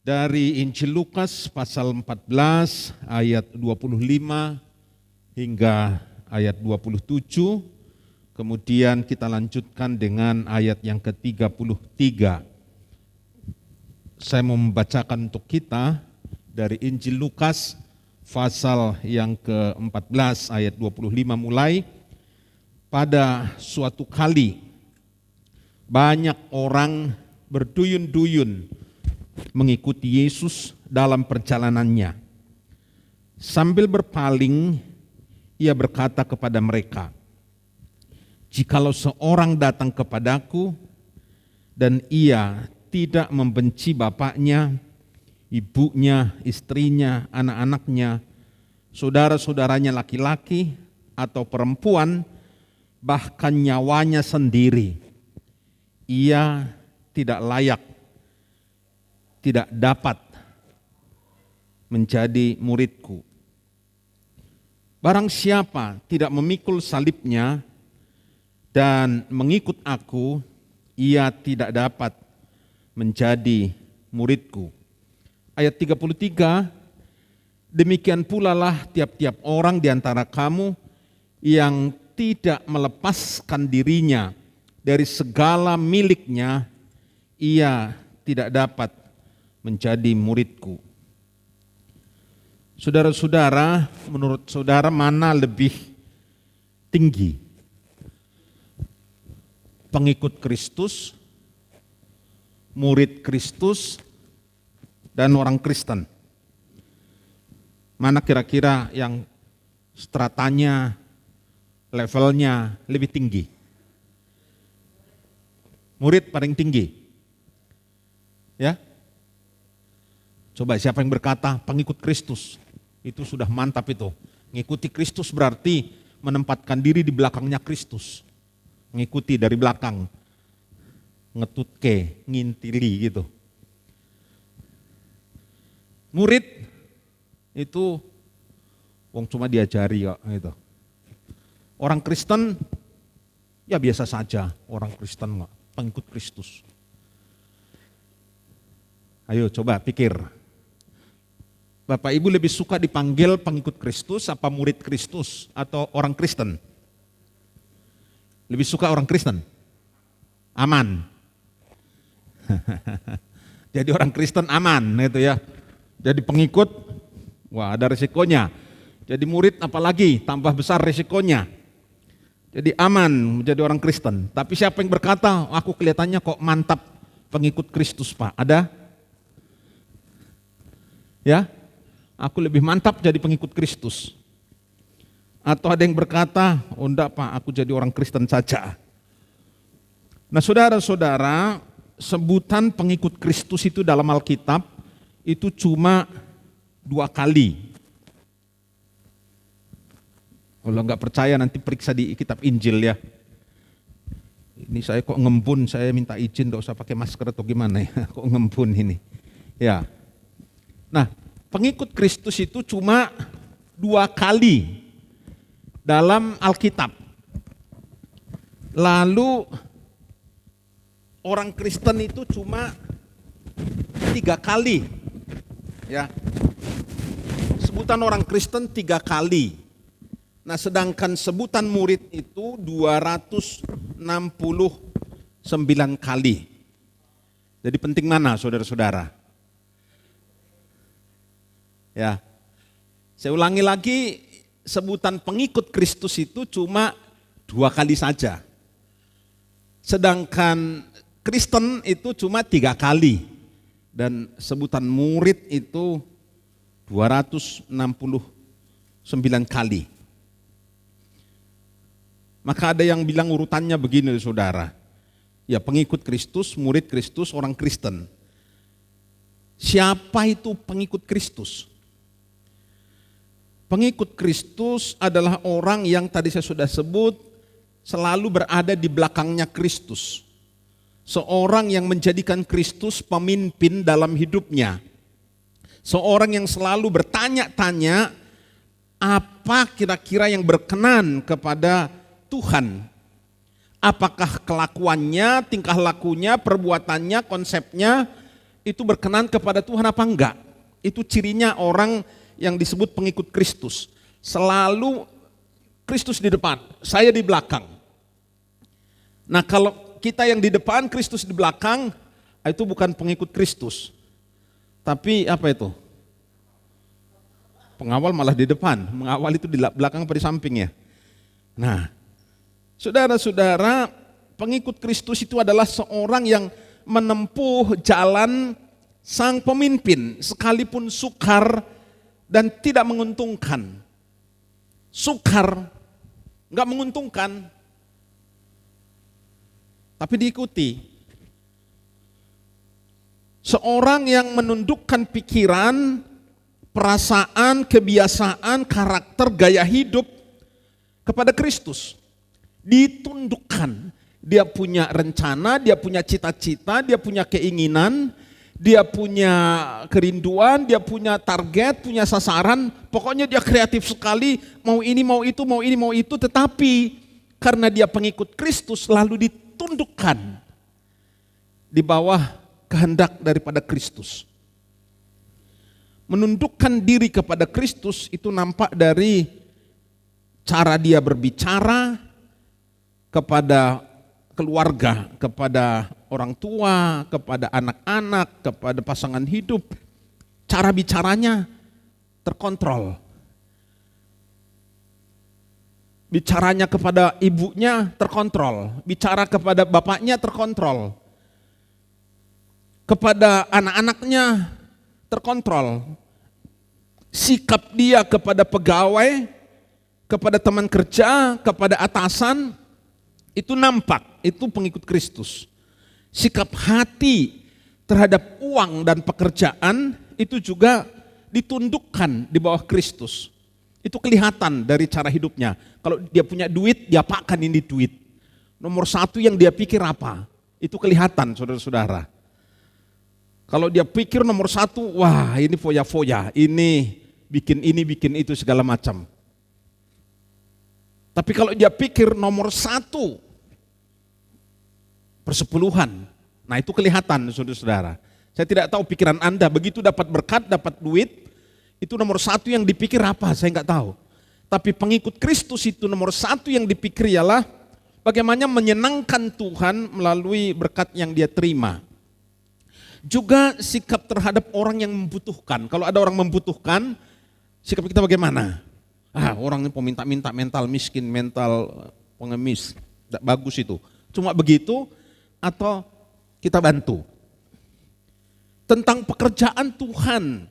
dari Injil Lukas pasal 14 ayat 25 hingga ayat 27. Kemudian kita lanjutkan dengan ayat yang ke-33. Saya mau membacakan untuk kita dari Injil Lukas pasal yang ke-14 ayat 25 mulai. Pada suatu kali banyak orang berduyun-duyun mengikuti Yesus dalam perjalanannya. Sambil berpaling, ia berkata kepada mereka, "Jikalau seorang datang kepadaku dan ia tidak membenci bapaknya, ibunya, istrinya, anak-anaknya, saudara-saudaranya laki-laki atau perempuan, bahkan nyawanya sendiri, ia tidak layak, tidak dapat menjadi muridku. Barang siapa tidak memikul salibnya dan mengikut aku, ia tidak dapat menjadi muridku." Ayat 33, "Demikian pula lah tiap-tiap orang di antara kamu yang tidak melepaskan dirinya dari segala miliknya, ia tidak dapat menjadi muridku." Saudara-saudara, menurut saudara mana lebih tinggi? Pengikut Kristus, murid Kristus, dan orang Kristen? Mana kira-kira yang stratanya, levelnya lebih tinggi? Murid paling tinggi. Ya? Coba siapa yang berkata pengikut Kristus? Itu sudah mantap itu. Mengikuti Kristus berarti menempatkan diri di belakangnya Kristus. Mengikuti dari belakang. Ngetutke, ngintili gitu. Murid itu wong cuma diajari kok gitu. Orang Kristen ya biasa saja, orang Kristen kok, pengikut Kristus. Ayo coba pikir. Bapak Ibu lebih suka dipanggil pengikut Kristus apa murid Kristus atau orang Kristen? Lebih suka orang Kristen? Aman. Jadi orang Kristen aman gitu ya. Jadi pengikut, wah ada resikonya. Jadi murid apalagi tambah besar resikonya. Jadi aman menjadi orang Kristen. Tapi siapa yang berkata, aku kelihatannya kok mantap pengikut Kristus Pak? Ada? Ya? Aku lebih mantap jadi pengikut Kristus. Atau ada yang berkata, oh enggak Pak, aku jadi orang Kristen saja. Nah saudara-saudara, sebutan pengikut Kristus itu dalam Alkitab itu cuma 2 kali. Kalau enggak percaya nanti periksa di kitab Injil ya. Ini saya kok ngembun, saya minta izin enggak usah pakai masker atau gimana ya. Kok ngembun ini. Ya. Nah, pengikut Kristus itu cuma 2 kali dalam Alkitab. Lalu orang Kristen itu cuma 3 kali. Ya. Sebutan orang Kristen 3 kali. Nah, sedangkan sebutan murid itu 269 kali. Jadi penting mana saudara-saudara? Ya, saya ulangi lagi, sebutan pengikut Kristus itu cuma 2 kali saja. Sedangkan Kristen itu cuma 3 kali. Dan sebutan murid itu 269 kali. Maka ada yang bilang urutannya begini saudara. Ya pengikut Kristus, murid Kristus, orang Kristen. Siapa itu pengikut Kristus? Pengikut Kristus adalah orang yang tadi saya sudah sebut selalu berada di belakangnya Kristus. Seorang yang menjadikan Kristus pemimpin dalam hidupnya. Seorang yang selalu bertanya-tanya apa kira-kira yang berkenan kepada Tuhan. Apakah kelakuannya, tingkah lakunya, perbuatannya, konsepnya itu berkenan kepada Tuhan apa enggak. Itu cirinya orang yang disebut pengikut Kristus. Selalu Kristus di depan, saya di belakang. Nah kalau kita yang di depan, Kristus di belakang, itu bukan pengikut Kristus. Tapi apa itu? Pengawal malah di depan, mengawal itu di belakang apa di samping ya. Nah, saudara-saudara, pengikut Kristus itu adalah seorang yang menempuh jalan sang pemimpin, sekalipun sukar dan tidak menguntungkan. Sukar, enggak menguntungkan, tapi diikuti. Seorang yang menundukkan pikiran, perasaan, kebiasaan, karakter, gaya hidup kepada Kristus. Ditundukkan. Dia punya rencana, dia punya cita-cita, dia punya keinginan, dia punya kerinduan, dia punya target, punya sasaran. Pokoknya dia kreatif sekali, mau ini, mau itu, mau ini, mau itu. Tetapi karena dia pengikut Kristus lalu ditundukkan di bawah kehendak daripada Kristus. Menundukkan diri kepada Kristus itu nampak dari cara dia berbicara kepada keluarga, kepada orang tua, kepada anak-anak, kepada pasangan hidup. Cara bicaranya terkontrol. Bicaranya kepada ibunya terkontrol, bicara kepada bapaknya terkontrol. Kepada anak-anaknya terkontrol. Sikap dia kepada pegawai, kepada teman kerja, kepada atasan, itu nampak, itu pengikut Kristus. Sikap hati terhadap uang dan pekerjaan itu juga ditundukkan di bawah Kristus. Itu kelihatan dari cara hidupnya. Kalau dia punya duit, dia apakan ini duit. Nomor satu yang dia pikir apa? Itu kelihatan saudara-saudara. Kalau dia pikir nomor satu, wah ini foya-foya, ini bikin itu segala macam. Tapi kalau dia pikir nomor satu, persepuluhan, nah itu kelihatan saudara-saudara. Saya tidak tahu pikiran Anda, begitu dapat berkat, dapat duit, itu nomor satu yang dipikir apa, saya nggak tahu. Tapi pengikut Kristus itu nomor satu yang dipikir ialah bagaimana menyenangkan Tuhan melalui berkat yang dia terima. Juga sikap terhadap orang yang membutuhkan. Kalau ada orang membutuhkan, sikap kita bagaimana? Orang ini peminta-minta, mental miskin, mental pengemis, tidak bagus itu. Cuma begitu atau kita bantu. Tentang pekerjaan Tuhan,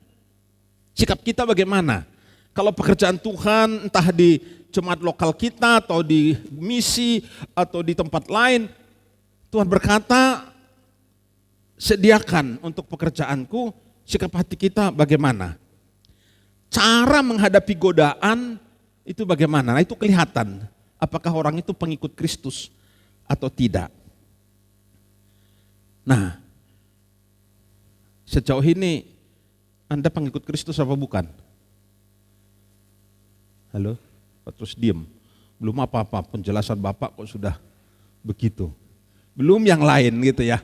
sikap kita bagaimana? Kalau pekerjaan Tuhan entah di jemaat lokal kita atau di misi atau di tempat lain, Tuhan berkata, sediakan untuk pekerjaanku, sikap hati kita bagaimana? Cara menghadapi godaan itu bagaimana? Nah, itu kelihatan apakah orang itu pengikut Kristus atau tidak. Nah, sejauh ini Anda pengikut Kristus apa bukan? Halo? Terus diem. Belum apa-apa, penjelasan Bapak kok sudah begitu. Belum yang lain gitu ya.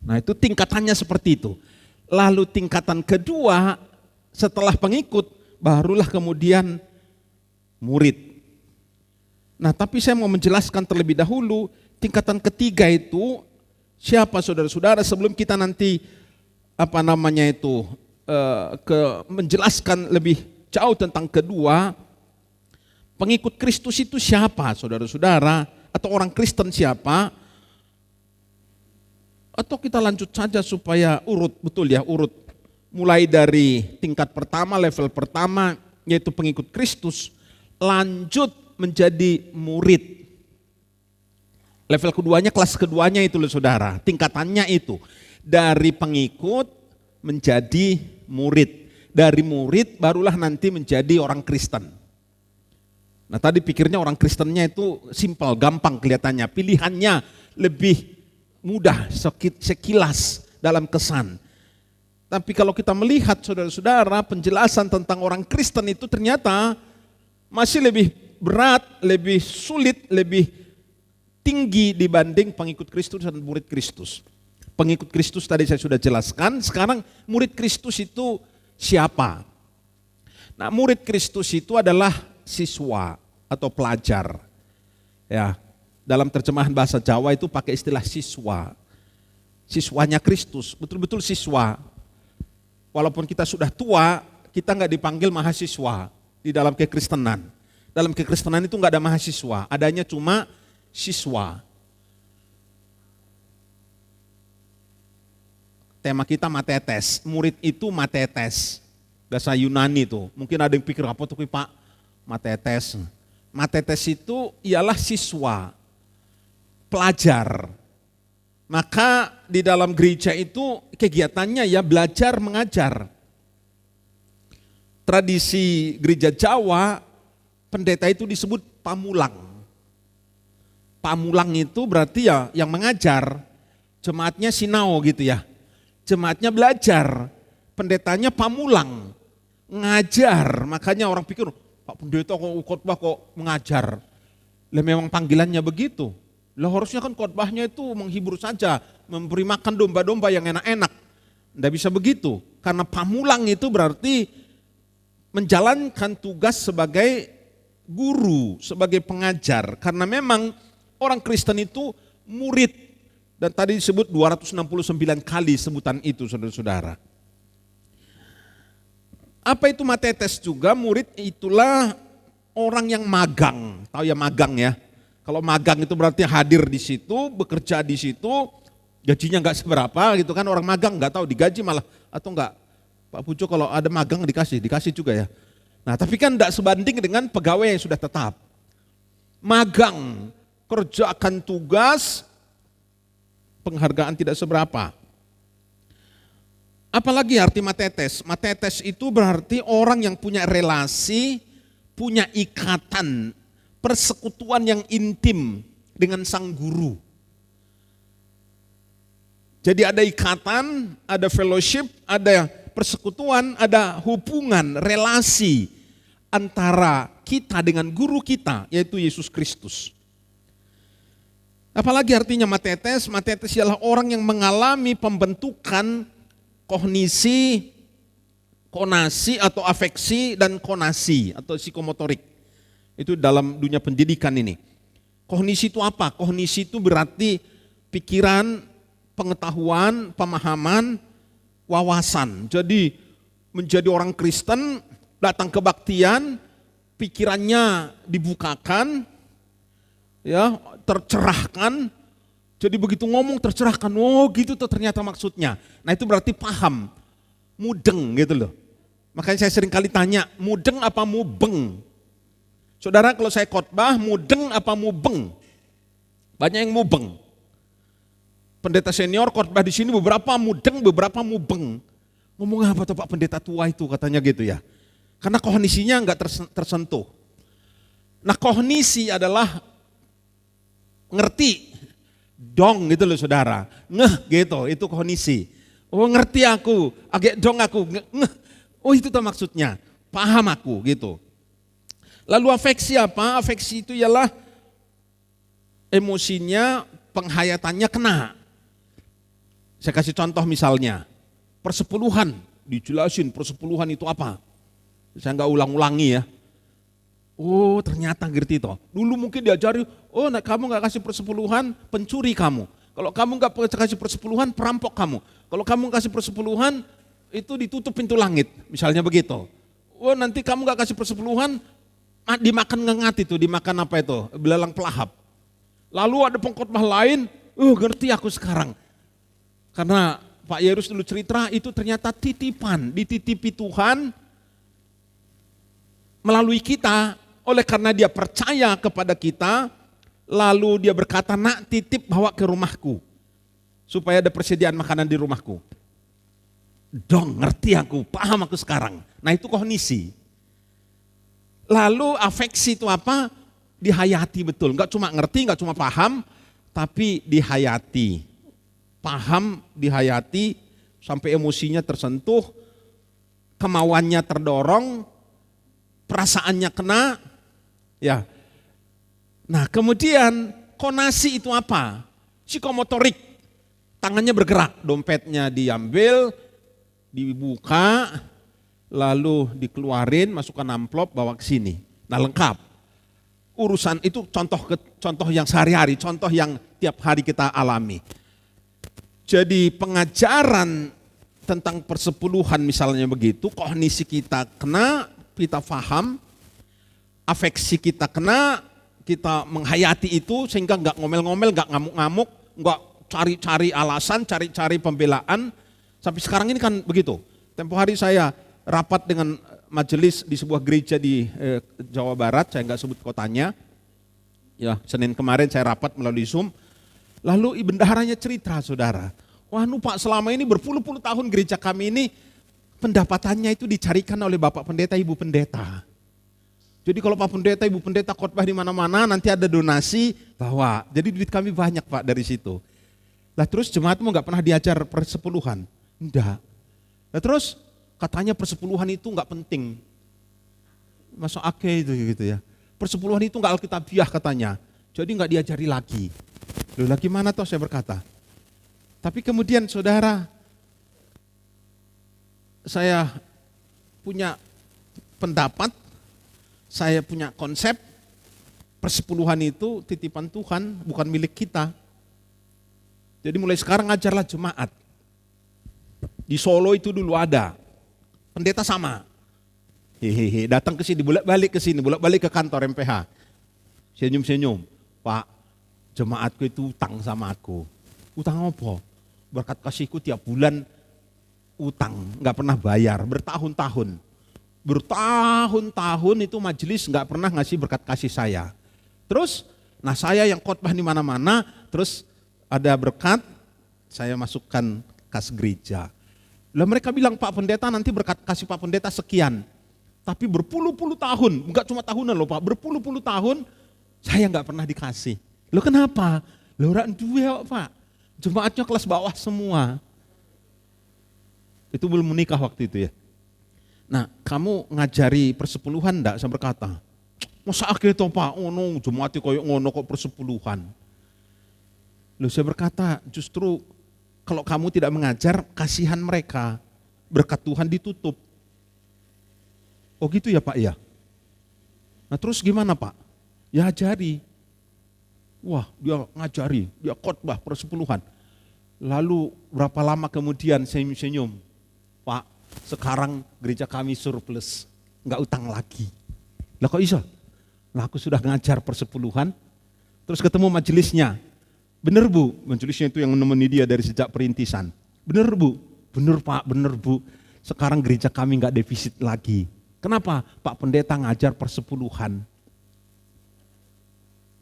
Nah itu tingkatannya seperti itu. Lalu tingkatan kedua setelah pengikut barulah kemudian murid. Nah tapi saya mau menjelaskan terlebih dahulu tingkatan ketiga itu siapa saudara-saudara sebelum kita nanti menjelaskan lebih jauh tentang kedua. Pengikut Kristus itu siapa saudara-saudara atau orang Kristen siapa? Atau kita lanjut saja supaya urut, betul ya, urut. Mulai dari tingkat pertama, level pertama, yaitu pengikut Kristus, lanjut menjadi murid. Level keduanya, kelas keduanya itu loh saudara, tingkatannya itu. Dari pengikut menjadi murid. Dari murid barulah nanti menjadi orang Kristen. Nah tadi pikirnya orang Kristennya itu simpel, gampang kelihatannya, pilihannya lebih mudah sekilas dalam kesan. Tapi kalau kita melihat saudara-saudara penjelasan tentang orang Kristen itu ternyata masih lebih berat, lebih sulit, lebih tinggi dibanding pengikut Kristus dan murid Kristus. Pengikut Kristus tadi saya sudah jelaskan, sekarang murid Kristus itu siapa? Nah, murid Kristus itu adalah siswa atau pelajar. Ya, dalam terjemahan bahasa Jawa itu pakai istilah siswa. Siswanya Kristus, betul-betul siswa. Walaupun kita sudah tua, kita nggak dipanggil mahasiswa di dalam kekristenan. Dalam kekristenan itu nggak ada mahasiswa, adanya cuma siswa. Tema kita matetes, murid itu matetes. Bahasa Yunani itu. Mungkin ada yang pikir apa tuh Pak? Matetes. Matetes itu ialah siswa, pelajar. Maka di dalam gereja itu kegiatannya ya belajar mengajar. Tradisi gereja Jawa, pendeta itu disebut pamulang. Pamulang itu berarti ya yang mengajar. Jemaatnya sinau gitu ya. Jemaatnya belajar, pendetanya pamulang, ngajar. Makanya orang pikir, Pak Pendeta kok khotbah kok mengajar. Lah memang panggilannya begitu. Lah harusnya kan khotbahnya itu menghibur saja, memberi makan domba-domba yang enak-enak. Nggak bisa begitu, karena pamulang itu berarti menjalankan tugas sebagai guru, sebagai pengajar. Karena memang orang Kristen itu murid. Dan tadi disebut 269 kali sebutan itu saudara-saudara. Apa itu matetes juga? Murid itulah orang yang magang. Tahu ya magang ya? Kalau magang itu berarti hadir di situ, bekerja di situ, gajinya nggak seberapa gitu kan. Orang magang nggak tahu digaji malah atau enggak. Pak Pujo kalau ada magang dikasih juga ya. Nah tapi kan enggak sebanding dengan pegawai yang sudah tetap. Magang, kerjakan tugas, penghargaan tidak seberapa. Apalagi arti matetes? Matetes itu berarti orang yang punya relasi, punya ikatan, persekutuan yang intim dengan sang guru. Jadi ada ikatan, ada fellowship, ada persekutuan, ada hubungan, relasi antara kita dengan guru kita, yaitu Yesus Kristus. Apalagi artinya matetes? Matetes ialah orang yang mengalami pembentukan kognisi, konasi atau afeksi dan konasi atau psikomotorik. Itu dalam dunia pendidikan ini. Kognisi itu apa? Kognisi itu berarti pikiran, pengetahuan, pemahaman, wawasan. Jadi menjadi orang Kristen, datang kebaktian, pikirannya dibukakan, ya, tercerahkan. Jadi begitu ngomong tercerahkan, oh gitu tuh ternyata maksudnya. Nah itu berarti paham, mudeng gitu loh. Makanya saya sering kali tanya, mudeng apa mubeng? Saudara kalau saya khotbah, mudeng apa mubeng? Banyak yang mubeng. Pendeta senior khotbah di sini beberapa mudeng, beberapa mubeng. Ngomong apa tuh Pak Pendeta tua itu katanya gitu ya. Karena kognisinya enggak tersentuh. Nah kognisi adalah ngerti, dong gitu loh saudara, ngeh gitu, itu kognisi. Oh ngerti aku, agak dong aku, ngeh, oh itu tuh maksudnya, paham aku gitu. Lalu afeksi apa? Afeksi itu ialah emosinya, penghayatannya kena. Saya kasih contoh misalnya, persepuluhan, dijelasin persepuluhan itu apa. Saya nggak ulang-ulangi ya. Oh ternyata ngerti toh. Dulu mungkin diajari, oh kamu nggak kasih persepuluhan, pencuri kamu. Kalau kamu nggak kasih persepuluhan, perampok kamu. Kalau kamu kasih persepuluhan, itu ditutup pintu langit, misalnya begitu. Oh nanti kamu nggak kasih persepuluhan, dimakan ngengat itu, dimakan apa itu, belalang pelahap. Lalu ada pengkhotbah lain, ngerti aku sekarang. Karena Pak Yerus dulu cerita, itu ternyata titipan, dititipi Tuhan melalui kita. Oleh karena dia percaya kepada kita, lalu dia berkata, nak titip bawa ke rumahku, supaya ada persediaan makanan di rumahku. Dong ngerti aku, paham aku sekarang. Nah itu kognisi. Lalu afeksi itu apa? Dihayati betul, enggak cuma ngerti, enggak cuma paham, tapi dihayati. Paham, dihayati, sampai emosinya tersentuh, kemauannya terdorong, perasaannya kena. Ya. Nah kemudian konasi itu apa? Psikomotorik. Tangannya bergerak, dompetnya diambil, dibuka, lalu dikeluarin, masukkan amplop, bawa ke sini. Nah lengkap. Urusan itu contoh yang sehari-hari, contoh yang tiap hari kita alami. Jadi pengajaran tentang persepuluhan misalnya begitu, kognisi kita kena, kita paham, afeksi kita kena, kita menghayati itu sehingga nggak ngomel-ngomel, nggak ngamuk-ngamuk, nggak cari-cari alasan, cari-cari pembelaan. Sampai sekarang ini kan begitu. Tempo hari saya rapat dengan majelis di sebuah gereja di Jawa Barat, saya nggak sebut kotanya. Ya, Senin kemarin saya rapat melalui Zoom. Lalu bendaharanya cerita, saudara. Wah, Pak, selama ini berpuluh-puluh tahun gereja kami ini pendapatannya itu dicarikan oleh Bapak Pendeta, Ibu Pendeta. Jadi kalau Pak Pendeta, Ibu Pendeta khotbah di mana-mana nanti ada donasi bawa. Jadi duit kami banyak, Pak, dari situ. Lah terus jemaatmu nggak pernah diajar persepuluhan? Enggak. Lah terus katanya persepuluhan itu nggak penting. Masuk ake itu gitu ya. Persepuluhan itu nggak alkitabiah katanya. Jadi nggak diajari lagi. Loh lagi mana toh, saya berkata. Tapi kemudian saudara, saya punya pendapat, saya punya konsep, persepuluhan itu titipan Tuhan, bukan milik kita. Jadi mulai sekarang ajarlah jemaat. Di Solo itu dulu ada, pendeta sama. Hehehe, datang ke sini, bolak-balik ke sini, bolak-balik ke kantor MPH. Senyum-senyum, Pak, jemaatku itu utang sama aku. Utang apa? Berkat kasihku tiap bulan utang, nggak pernah bayar, bertahun-tahun. Bertahun-tahun itu majelis nggak pernah ngasih berkat kasih saya. Terus, nah saya yang khotbah di mana-mana, terus ada berkat, saya masukkan kas gereja. Lah mereka bilang, Pak Pendeta nanti berkat kasih Pak Pendeta sekian. Tapi berpuluh-puluh tahun, enggak cuma tahunan loh Pak, berpuluh-puluh tahun saya enggak pernah dikasih. Loh kenapa? Loh orang dua Pak, jemaatnya kelas bawah semua. Itu belum menikah waktu itu ya. Nah kamu ngajari persepuluhan enggak? Saya berkata, masa akhirnya toh Pak, oh no, jemaatnya kayak ngono kok persepuluhan. Loh saya berkata, justru kalau kamu tidak mengajar, kasihan mereka, berkat Tuhan ditutup. Oh gitu ya Pak ya? Nah terus gimana Pak? Ya ajari. Wah dia ngajari, dia khotbah persepuluhan. Lalu berapa lama kemudian senyum-senyum, Pak sekarang gereja kami surplus, enggak utang lagi. Lah kok bisa? Lah aku sudah ngajar persepuluhan, terus ketemu majelisnya. Bener Bu, majelisnya itu yang menemani dia dari sejak perintisan. Bener Bu, bener Pak, bener Bu. Sekarang gereja kami enggak defisit lagi. Kenapa? Pak Pendeta ngajar persepuluhan.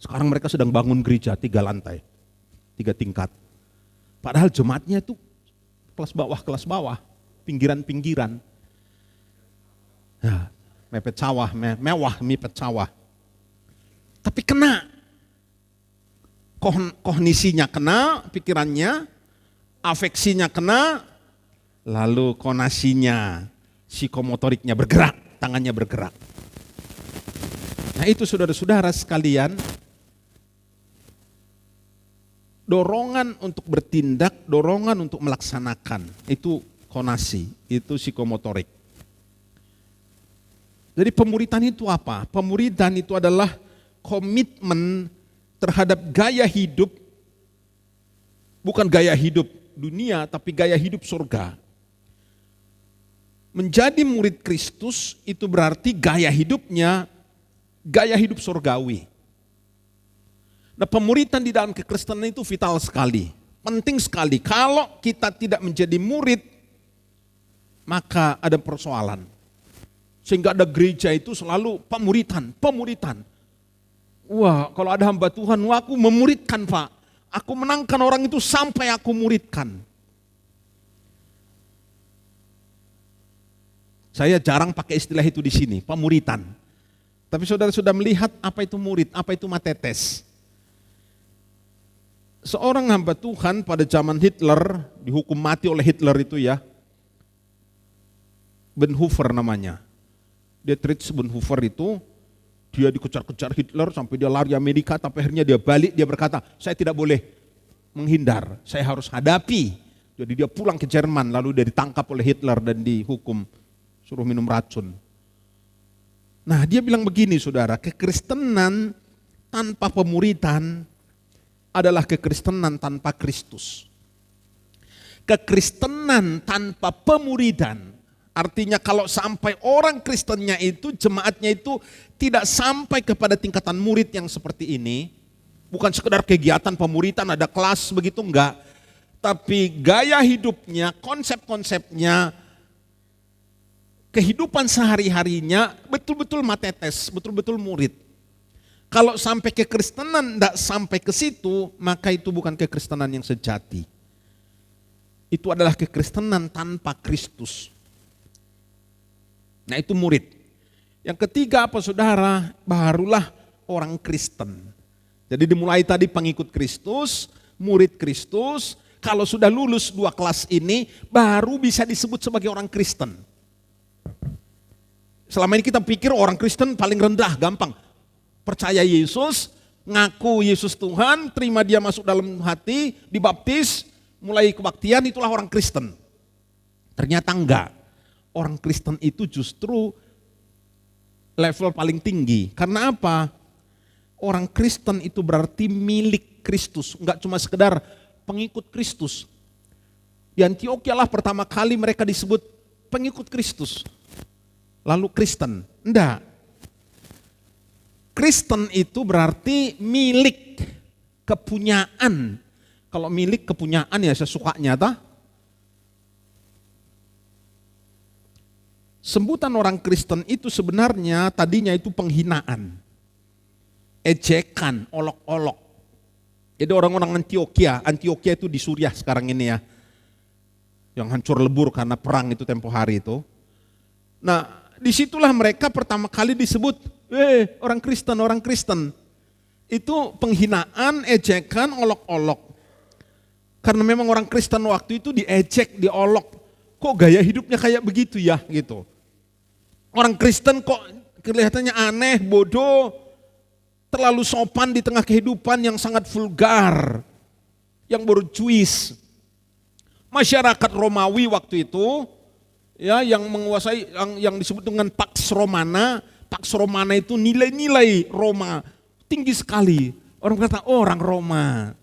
Sekarang mereka sedang bangun gereja 3 lantai, 3 tingkat. Padahal jemaatnya itu kelas bawah, pinggiran-pinggiran. Nah, mepet sawah, mewah mepet sawah. Tapi kena, kognisinya kena, pikirannya, afeksinya kena, lalu konasinya, psikomotoriknya bergerak, tangannya bergerak. Nah itu saudara-saudara sekalian, dorongan untuk bertindak, dorongan untuk melaksanakan, itu konasi, itu psikomotorik. Jadi pemuridan itu apa? Pemuridan itu adalah komitmen terhadap gaya hidup, bukan gaya hidup dunia, tapi gaya hidup surga. Menjadi murid Kristus itu berarti gaya hidupnya, gaya hidup surgawi. Nah pemuridan di dalam kekristenan itu vital sekali, penting sekali. Kalau kita tidak menjadi murid, maka ada persoalan. Sehingga ada gereja itu selalu pemuridan. Wah kalau ada hamba Tuhan, wah aku memuridkan Pak. Aku menangkan orang itu sampai aku muridkan. Saya jarang pakai istilah itu di sini, pemuridan. Tapi saudara sudah melihat apa itu murid, apa itu matetes. Seorang hamba Tuhan pada zaman Hitler, dihukum mati oleh Hitler itu ya, Bonhoeffer namanya. Dietrich Bonhoeffer itu, dia dikejar-kejar Hitler sampai dia lari Amerika, tapi akhirnya dia balik, dia berkata, saya tidak boleh menghindar, saya harus hadapi. Jadi dia pulang ke Jerman, lalu dia ditangkap oleh Hitler dan dihukum, suruh minum racun. Nah, dia bilang begini saudara, kekristenan tanpa pemuridan adalah kekristenan tanpa Kristus. Kekristenan tanpa pemuridan, artinya kalau sampai orang Kristennya itu, jemaatnya itu tidak sampai kepada tingkatan murid yang seperti ini, bukan sekedar kegiatan pemuridan, ada kelas begitu, enggak. Tapi gaya hidupnya, konsep-konsepnya, kehidupan sehari-harinya betul-betul matetes, betul-betul murid. Kalau sampai kekristenan enggak sampai ke situ, maka itu bukan kekristenan yang sejati. Itu adalah kekristenan tanpa Kristus. Nah, itu murid. Yang ketiga apa saudara? Barulah orang Kristen. Jadi dimulai tadi pengikut Kristus, murid Kristus. Kalau sudah lulus 2 kelas ini, baru bisa disebut sebagai orang Kristen. Selama ini kita pikir orang Kristen paling rendah, gampang. Percaya Yesus, ngaku Yesus Tuhan, terima dia masuk dalam hati, dibaptis, mulai kebaktian, itulah orang Kristen. Ternyata enggak. Orang Kristen itu justru level paling tinggi. Karena apa? Orang Kristen itu berarti milik Kristus, enggak cuma sekedar pengikut Kristus. Di Antioquia lah pertama kali mereka disebut pengikut Kristus. Lalu Kristen. Enggak. Kristen itu berarti milik, kepunyaan. Kalau milik kepunyaan ya sesukanya tah. Sebutan orang Kristen itu sebenarnya tadinya itu penghinaan, ejekan, olok-olok. Jadi orang-orang Antioquia itu di Suriah sekarang ini ya, yang hancur lebur karena perang itu tempo hari itu. Nah, disitulah mereka pertama kali disebut, orang Kristen. Itu penghinaan, ejekan, olok-olok. Karena memang orang Kristen waktu itu diejek, diolok. Kok gaya hidupnya kayak begitu ya gitu. Orang Kristen kok kelihatannya aneh, bodoh, terlalu sopan di tengah kehidupan yang sangat vulgar, yang borjuis. Masyarakat Romawi waktu itu, ya, yang menguasai yang disebut dengan Pax Romana. Pax Romana itu nilai-nilai Roma tinggi sekali. Orang kata orang Roma.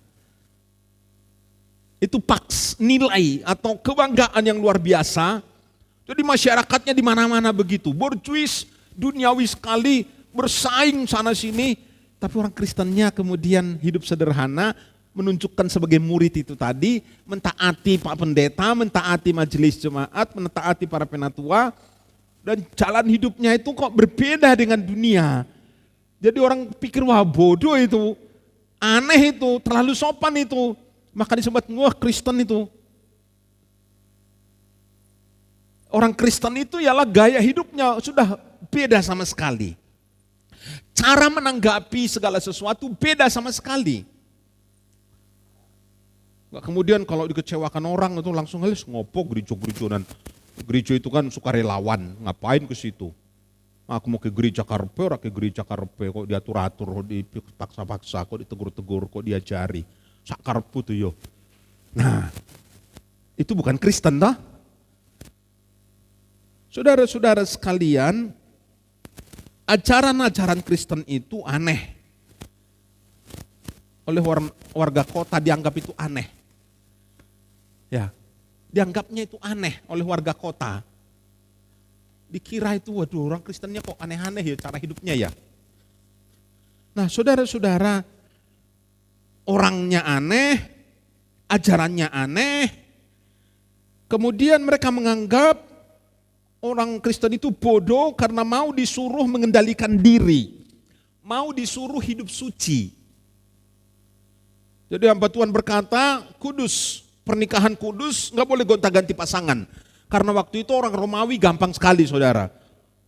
Itu pax, nilai atau kebanggaan yang luar biasa. Jadi masyarakatnya di mana-mana begitu, borjuis, duniawi sekali, bersaing sana sini. Tapi orang Kristennya kemudian hidup sederhana, menunjukkan sebagai murid itu tadi, mentaati Pak Pendeta, mentaati majelis jemaat, mentaati para penatua, dan jalan hidupnya itu kok berbeda dengan dunia. Jadi orang pikir wah bodoh itu, aneh itu, terlalu sopan itu. Maka disebut, wah Kristen itu. Orang Kristen itu ialah gaya hidupnya sudah beda sama sekali. Cara menanggapi segala sesuatu beda sama sekali. Kemudian kalau dikecewakan orang itu langsung halus ngopo gereja-gereja. Gereja itu kan sukarelawan, ngapain ke situ? Aku mau ke gereja karepe, orang ke gereja karepe kok diatur-atur, kok dipaksa-paksa, kok ditegur-tegur, kok diajari. Sakarpu tuh yo. Nah, itu bukan Kristen dah. Saudara-saudara sekalian, ajaran-ajaran Kristen itu aneh. Oleh warga kota dianggap itu aneh. Ya, dianggapnya itu aneh oleh warga kota. Dikira itu, waduh orang Kristennya kok aneh-aneh ya cara hidupnya ya. Nah saudara-saudara, orangnya aneh, ajarannya aneh, kemudian mereka menganggap orang Kristen itu bodoh karena mau disuruh mengendalikan diri, mau disuruh hidup suci. Jadi hamba Tuhan berkata, kudus, pernikahan kudus, nggak boleh gonta-ganti pasangan. Karena waktu itu orang Romawi gampang sekali saudara.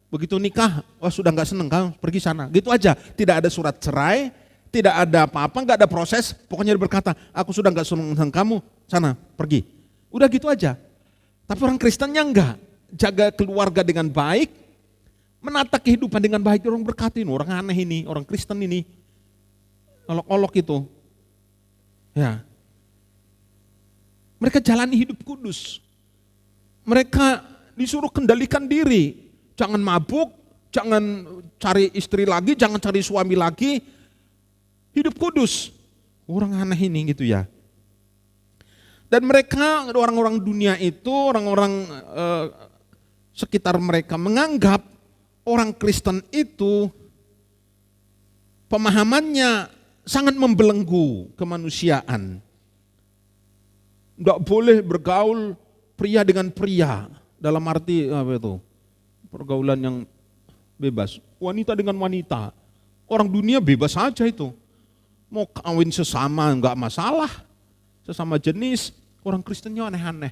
Begitu nikah, wah sudah nggak seneng, kamu pergi sana. Gitu aja, tidak ada surat cerai, tidak ada apa-apa, nggak ada proses. Pokoknya dia berkata, aku sudah nggak seneng kamu, sana pergi. Udah gitu aja. Tapi orang Kristennya enggak, jaga keluarga dengan baik, menata kehidupan dengan baik. Orang berkata ini, orang aneh ini, orang Kristen ini, olok-olok itu. Ya, Mereka jalani hidup kudus. Mereka disuruh kendalikan diri. Jangan mabuk, jangan cari istri lagi, jangan cari suami lagi. Hidup kudus. Orang aneh ini gitu ya. Dan mereka, orang-orang dunia itu, orang-orang sekitar mereka menganggap orang Kristen itu pemahamannya sangat membelenggu kemanusiaan. Tidak boleh bergaul pria dengan pria, dalam arti apa itu? Pergaulan yang bebas. Wanita dengan wanita. Orang dunia bebas saja itu. Mau kawin sesama enggak masalah. Sesama jenis, orang Kristennya aneh-aneh.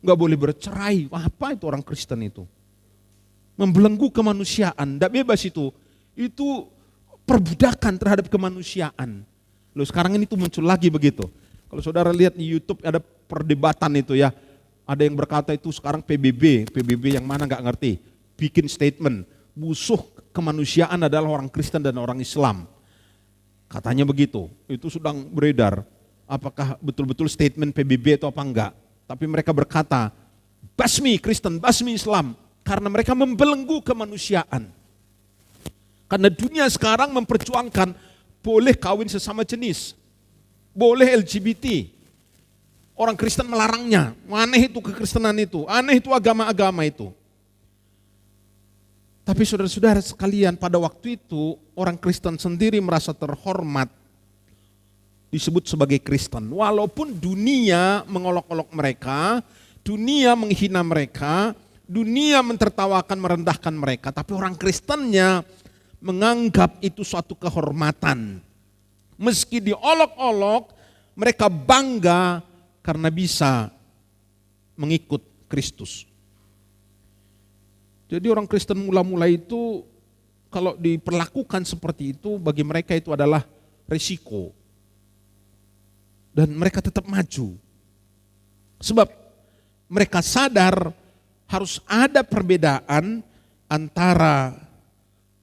Enggak boleh bercerai. Apa itu orang Kristen itu? Membelenggu kemanusiaan, enggak bebas itu. Itu perbudakan terhadap kemanusiaan. Loh sekarang ini tuh muncul lagi begitu. Kalau saudara lihat di YouTube ada perdebatan itu ya. Ada yang berkata itu sekarang PBB yang mana nggak ngerti. Bikin statement, musuh kemanusiaan adalah orang Kristen dan orang Islam. Katanya begitu, itu sedang beredar. Apakah betul-betul statement PBB atau apa enggak. Tapi mereka berkata, basmi Kristen, basmi Islam. Karena mereka membelenggu kemanusiaan. Karena dunia sekarang memperjuangkan boleh kawin sesama jenis. Boleh LGBT. Orang Kristen melarangnya. Aneh itu kekristenan itu. Aneh itu agama-agama itu. Tapi saudara-saudara sekalian, pada waktu itu orang Kristen sendiri merasa terhormat disebut sebagai Kristen. Walaupun dunia mengolok-olok mereka, dunia menghina mereka, dunia mentertawakan, merendahkan mereka. Tapi orang Kristennya menganggap itu suatu kehormatan. Meski diolok-olok, mereka bangga karena bisa mengikut Kristus. Jadi orang Kristen mula-mula itu kalau diperlakukan seperti itu, bagi mereka itu adalah risiko. Dan mereka tetap maju. Sebab mereka sadar harus ada perbedaan antara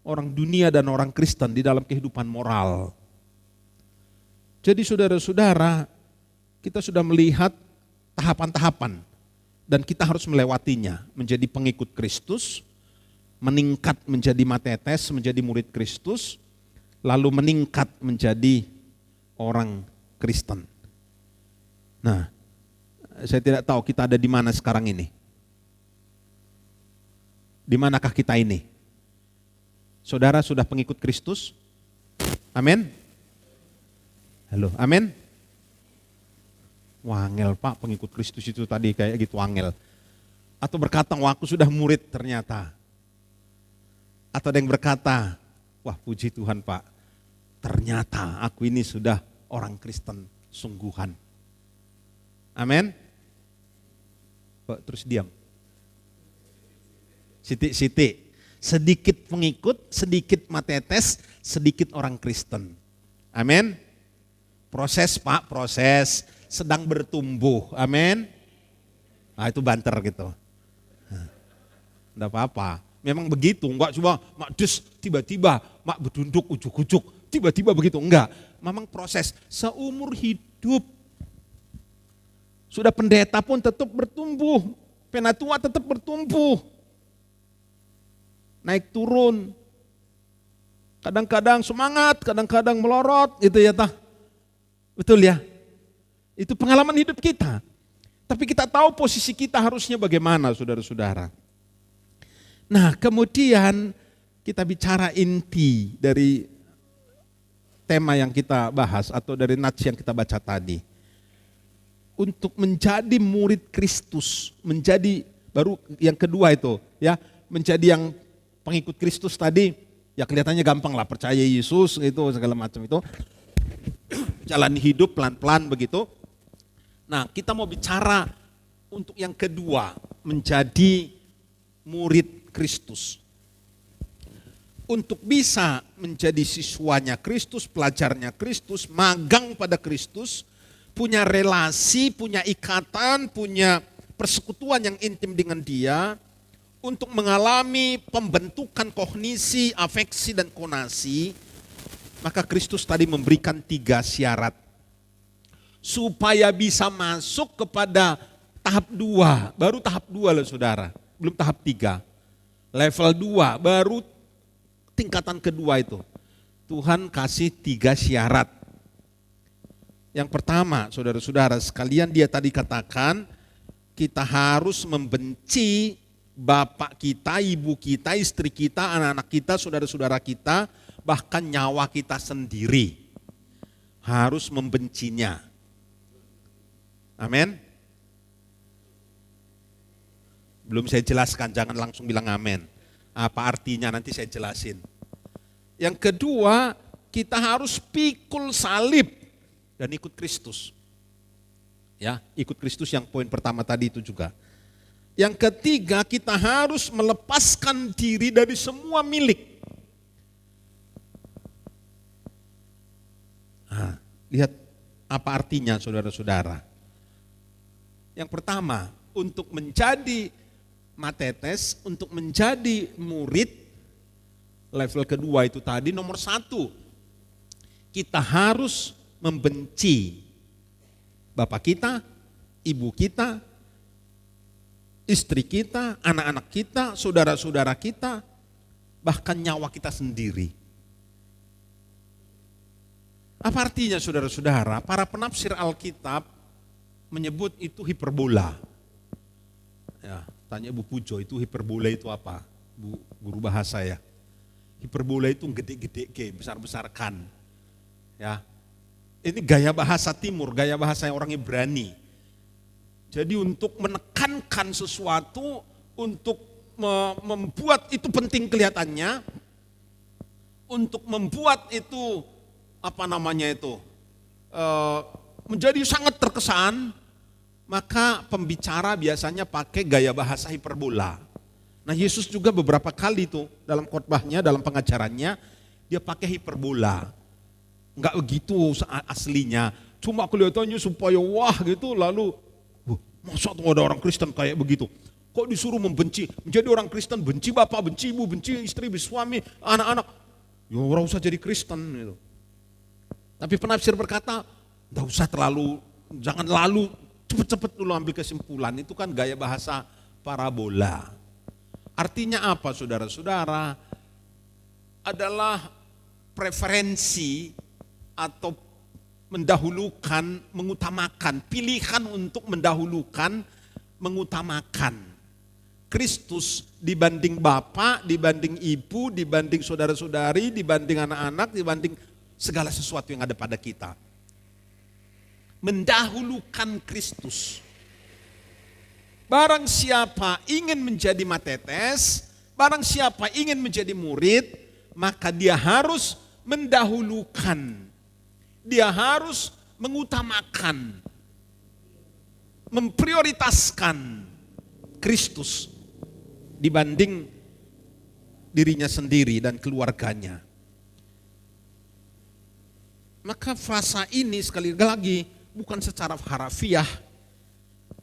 orang dunia dan orang Kristen di dalam kehidupan moral. Jadi saudara-saudara, kita sudah melihat tahapan-tahapan dan kita harus melewatinya, menjadi pengikut Kristus, meningkat menjadi matetes, menjadi murid Kristus, lalu meningkat menjadi orang Kristen. Nah, saya tidak tahu kita ada di mana sekarang ini. Di manakah kita ini? Saudara sudah pengikut Kristus? Amin. Halo, amin. Wangel Pak, pengikut Kristus itu tadi kayak gitu wangel. Atau berkata, wah aku sudah murid ternyata. Atau ada yang berkata, wah puji Tuhan Pak, ternyata aku ini sudah orang Kristen sungguhan. Amin. Kok terus diam? Sitik-sitik. Sedikit pengikut, sedikit matetes, sedikit orang Kristen. Amin. Proses Pak, proses. Sedang bertumbuh, amin. Nah itu banter gitu. Enggak apa-apa, memang begitu, enggak cuma mak des tiba-tiba, mak berdunduk ujuk-ujuk, tiba-tiba begitu, enggak. Memang proses seumur hidup. Sudah pendeta pun tetap bertumbuh, penatua tetap bertumbuh. Naik turun, kadang-kadang semangat, kadang-kadang melorot gitu ya tah. Betul ya? Itu pengalaman hidup kita. Tapi kita tahu posisi kita harusnya bagaimana saudara-saudara. Nah kemudian kita bicara inti dari tema yang kita bahas atau dari nats yang kita baca tadi. Untuk menjadi murid Kristus, menjadi baru yang kedua itu ya, menjadi yang pengikut Kristus tadi, ya kelihatannya gampang lah, percaya Yesus itu segala macam itu. Jalan hidup pelan-pelan begitu. Nah kita mau bicara untuk yang kedua, menjadi murid Kristus. Untuk bisa menjadi siswanya Kristus, pelajarnya Kristus, magang pada Kristus, punya relasi, punya ikatan, punya persekutuan yang intim dengan Dia, untuk mengalami pembentukan kognisi, afeksi, dan konasi, maka Kristus tadi memberikan 3 syarat. supaya bisa masuk kepada tahap 2. Baru tahap 2 loh saudara, belum tahap 3. Level 2 baru tingkatan kedua itu. Tuhan kasih 3 syarat. Yang pertama, saudara-saudara sekalian, dia tadi katakan kita harus membenci bapak kita, ibu kita, istri kita, anak-anak kita, saudara-saudara kita, bahkan nyawa kita sendiri. Harus membencinya. Amin. Belum saya jelaskan, jangan langsung bilang amin. Apa artinya nanti saya jelasin. Yang kedua, kita harus pikul salib dan ikut Kristus. Ya, ikut Kristus yang poin pertama tadi itu juga. Yang ketiga, kita harus melepaskan diri dari semua milik. Nah, lihat apa artinya saudara-saudara. Yang pertama, untuk menjadi matetes, untuk menjadi murid, level kedua itu tadi, nomor 1, kita harus membenci bapak kita, ibu kita, istri kita, anak-anak kita, saudara-saudara kita, bahkan nyawa kita sendiri. Apa artinya saudara-saudara? Para penafsir Alkitab menyebut itu hiperbola. Ya, tanya Bu Pujo, itu hiperbola itu apa? Bu guru bahasa ya. Hiperbola itu gede-gede ke, besar-besarkan. Ya. Ini gaya bahasa timur, gaya bahasa orang Ibrani. Jadi untuk menekankan sesuatu, untuk membuat itu penting kelihatannya, untuk membuat itu menjadi sangat terkesan, maka pembicara biasanya pakai gaya bahasa hiperbola. Nah, Yesus juga beberapa kali itu dalam khotbahnya, dalam pengajarannya, dia pakai hiperbola. Enggak begitu aslinya, cuma kelihatannya supaya wah gitu, lalu masa tuh ada orang Kristen kayak begitu. Kok disuruh membenci, menjadi orang Kristen, benci bapak, benci ibu, benci istri, benci suami, anak-anak. Ya orang usah jadi Kristen gitu. Tapi penafsir berkata, enggak usah terlalu, jangan lalu cepet-cepet dulu ambil kesimpulan, itu kan gaya bahasa parabola. Artinya apa saudara-saudara? Adalah preferensi atau mendahulukan, mengutamakan, pilihan untuk mendahulukan, mengutamakan Kristus dibanding bapak, dibanding ibu, dibanding saudara-saudari, dibanding anak-anak, dibanding segala sesuatu yang ada pada kita. Mendahulukan Kristus. Barang siapa ingin menjadi matetes, barang siapa ingin menjadi murid, maka dia harus mendahulukan. Dia harus mengutamakan, memprioritaskan Kristus dibanding dirinya sendiri dan keluarganya. Maka frasa ini sekali lagi bukan secara harafiah,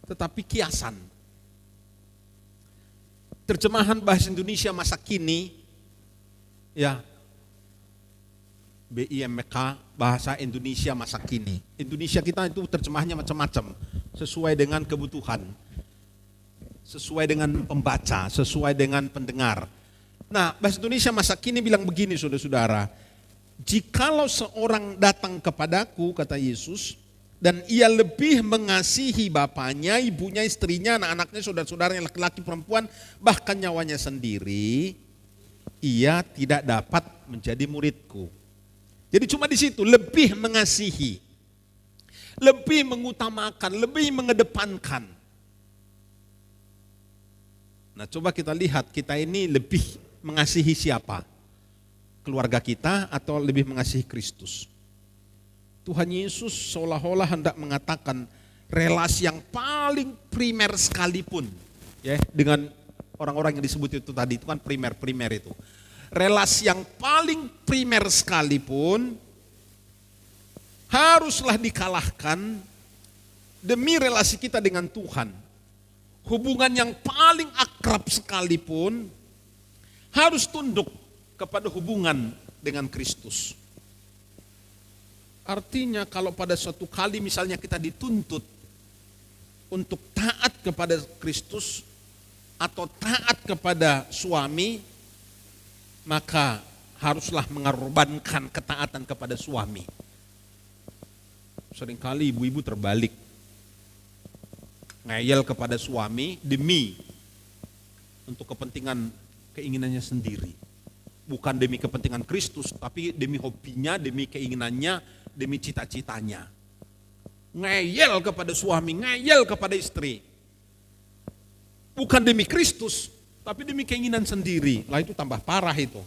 tetapi kiasan. Terjemahan bahasa Indonesia masa kini, ya, BIMK, bahasa Indonesia masa kini. Indonesia kita itu terjemahnya macam-macam, sesuai dengan kebutuhan, sesuai dengan pembaca, sesuai dengan pendengar. Nah, bahasa Indonesia masa kini bilang begini saudara-saudara, jikalau seorang datang kepadaku, kata Yesus, dan ia lebih mengasihi bapaknya, ibunya, istrinya, anak-anaknya, saudara-saudaranya, laki-laki, perempuan, bahkan nyawanya sendiri, ia tidak dapat menjadi muridku. Jadi cuma di situ, lebih mengasihi, lebih mengutamakan, lebih mengedepankan. Nah, coba kita lihat, kita ini lebih mengasihi siapa? Keluarga kita atau lebih mengasihi Kristus? Tuhan Yesus seolah-olah hendak mengatakan relasi yang paling primer sekalipun, ya, dengan orang-orang yang disebut itu tadi, itu kan primer itu. Relasi yang paling primer sekalipun haruslah dikalahkan demi relasi kita dengan Tuhan. Hubungan yang paling akrab sekalipun harus tunduk kepada hubungan dengan Kristus. Artinya kalau pada suatu kali misalnya kita dituntut untuk taat kepada Kristus atau taat kepada suami, maka haruslah mengorbankan ketaatan kepada suami. Seringkali ibu-ibu terbalik, ngeyel kepada suami demi untuk kepentingan keinginannya sendiri. Bukan demi kepentingan Kristus, tapi demi hobinya, demi keinginannya, demi cita-citanya. Ngeyel kepada suami, ngeyel kepada istri. Bukan demi Kristus, tapi demi keinginan sendiri. Lah itu tambah parah itu.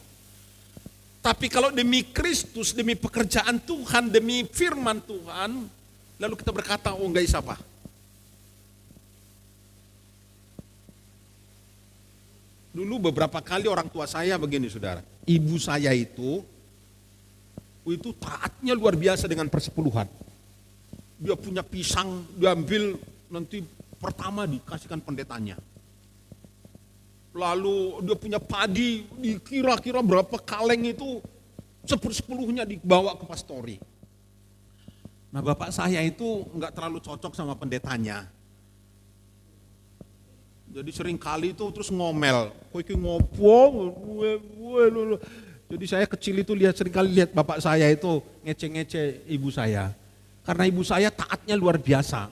Tapi kalau demi Kristus, demi pekerjaan Tuhan, demi firman Tuhan, lalu kita berkata, oh enggak apa. Dulu beberapa kali orang tua saya begini saudara, ibu saya itu taatnya luar biasa dengan persepuluhan. Dia punya pisang, diambil nanti pertama dikasihkan pendetanya. Lalu dia punya padi, kira-kira berapa kaleng itu, 1/10 dibawa ke pastori. Nah bapak saya itu enggak terlalu cocok sama pendetanya. Jadi sering kali itu terus ngomel, kok iki ngopo, jadi saya kecil itu sering kali lihat bapak saya itu ngece-ngece ibu saya. Karena ibu saya taatnya luar biasa.